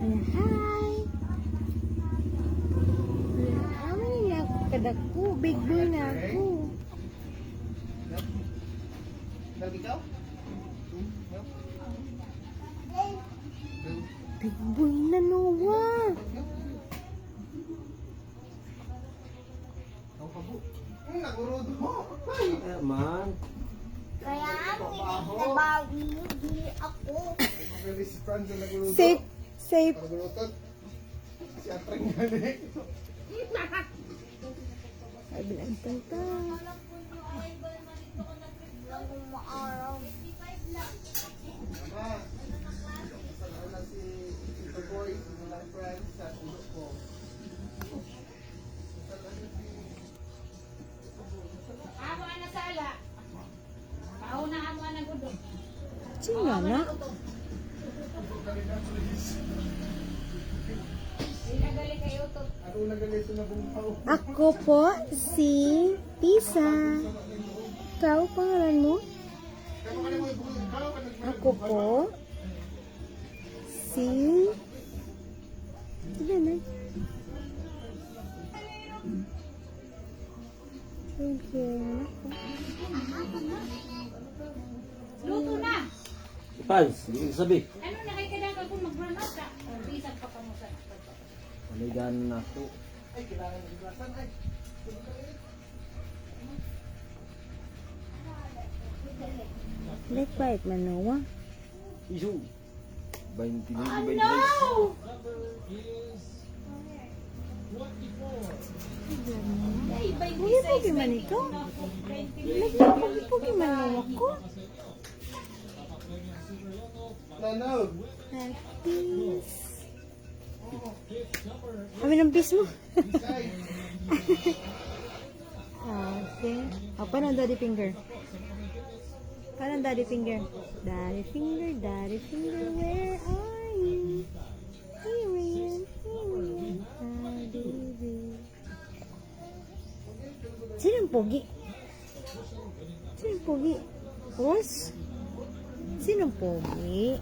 Hi! Ano na ako kadako? Big boy na ako. Big boy na, Noah! Man. Kaya nabawi hindi ako. Safe, safe. Ay, bilantang ka. Nang maaraw. Amo ana sala. Pauna amo ana gudo. Sino na? Sila gali kayo to. Ako po si Pisa. Ikaw, pangalan mo? Ako po si... Sino na? Okay. Luto na. Pans, hindi ko sabi. Ano na kay kadang ako mag-run-out ka? Bisag pa ka mo sa. Maligan na ako. Like bite man, Noah. Isu. 20 Oh, mili, 20 no! Ay, bay Hindi po kiman ito. Nagpapagipugi man Noah ko. Peace. Kami ng peace mo. Okay. Oh, paano daddy finger? Paano daddy finger? Daddy finger, where are you? Here I am, daddy. Sinong pogi? Sinong pogi? Ross? Sinong pogi?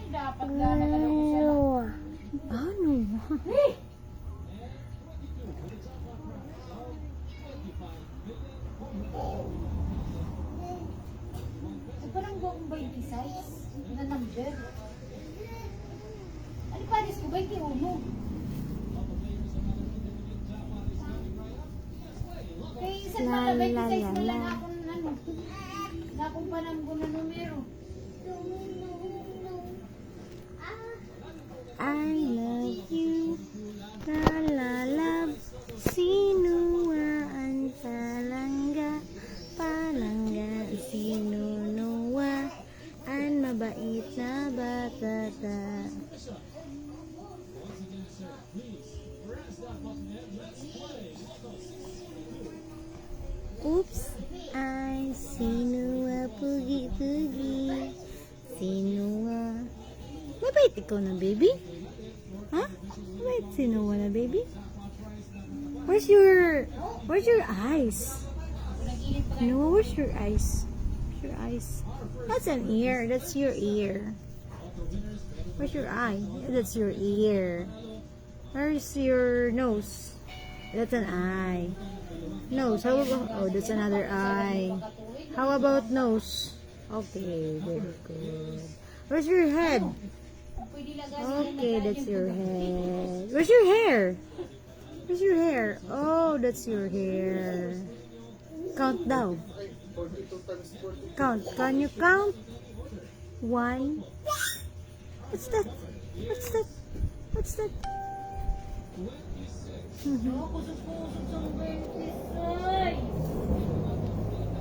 Dapat gana ka lang siya. Ano? Ay, parang buong 20 size na number. Ano paris ko? 21. Kaya isa La, pala 20 la, size na la, lang la. akong ano. Na akong panamgo na numero. I love you. La la love. Sinuwaan palangga. Palangga. Sinunuwaan. Mabait na batata. Oops. Ay, sinuwa pugi-pugi. Sinuwa. Mabait ikaw na, baby? Ha? Mabait sinuwa na, baby? Where's your eyes? No, where's your eyes? Where's your eyes? That's an ear. That's your ear. Where's your eye? That's your ear. Where's your nose? That's an eye. Nose. How about? Oh, that's another eye. How about nose? Okay, very good. Where's your head? Okay, that's your head. Where's your hair? Where's your hair? Oh, that's your hair. Count down. Count. Can you count? 1. What's that? What's that? What's that?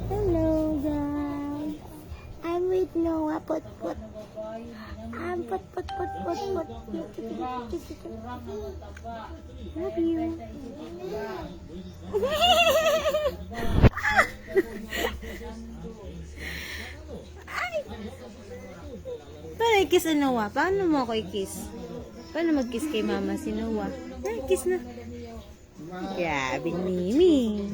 Hello, guys. I'm with Noah. Put. I'm put. Love you. Ay! Paano i-kiss ang Noah? Paano mo ako i-kiss? Paano mag-kiss kay mama si Noah? Ay, kiss na. Grabe, Mimi.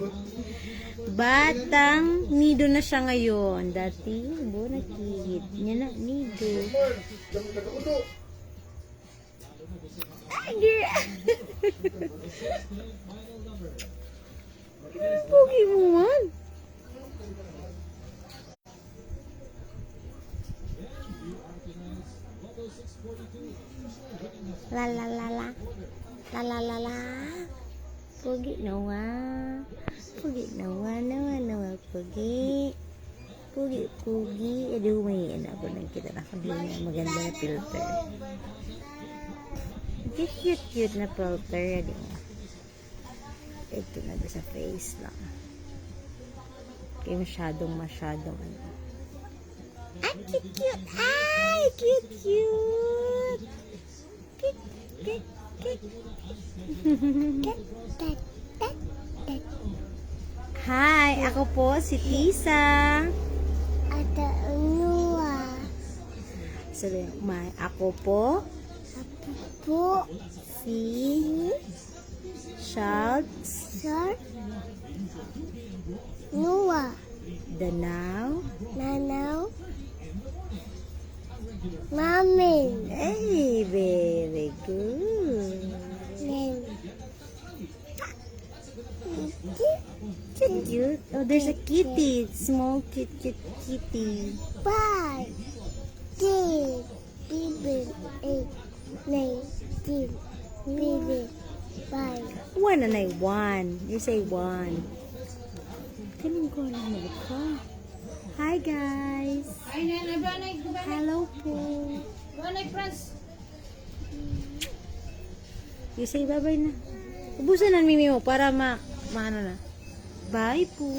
Batang nido na siya ngayon. Dati, nakihit niya na nido. Ay, girl. Pugi mo man. La la la la. La la la la. Pugi nawa. Pugi nawa. Pugi. Pugi. Aduh, may ako nang kita na kanina. Maganda na filter. Cute na filter. Aduh. Ito na sa face lang. Kaya masyadong ano. Ay, cute. Ay, cute. Hi, ako po si Tisa. Ada Nua. Sabi, ako po Bu. si Schultz Sir. Nua. Danau. Nanau. Mamin. Hey, very good. Nen. Cute. Oh, there's a kitty. Small cute kitty. Bye. Did. Bibi. 8. 9. 10. Bibi. Bye. One and one. You say one. Kanong ko lang ka. Hi guys. Ay, nanay, Hello po. Banay, Franz. You say bye-bye na. Ubusan na Mimi mo para maano na. Bye po.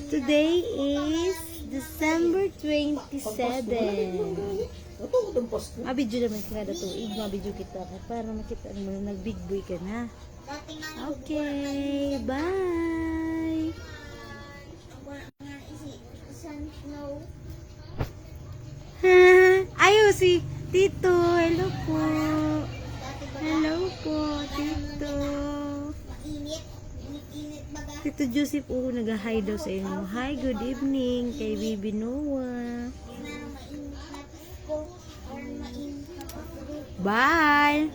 Today is December 27. Mabidyo naman kada tuig. Mabidyo kita para makita mo na nag-big boy ka na. Okay. Bye. Snow. Ayaw si Tito. Hello po. Hello po, Tito. Init baga. Tito Joseph, nag-hi daw sa inyo. Hi, good evening kay Bibi Noah. Mainit na ko. Or mainit na ko. Bye!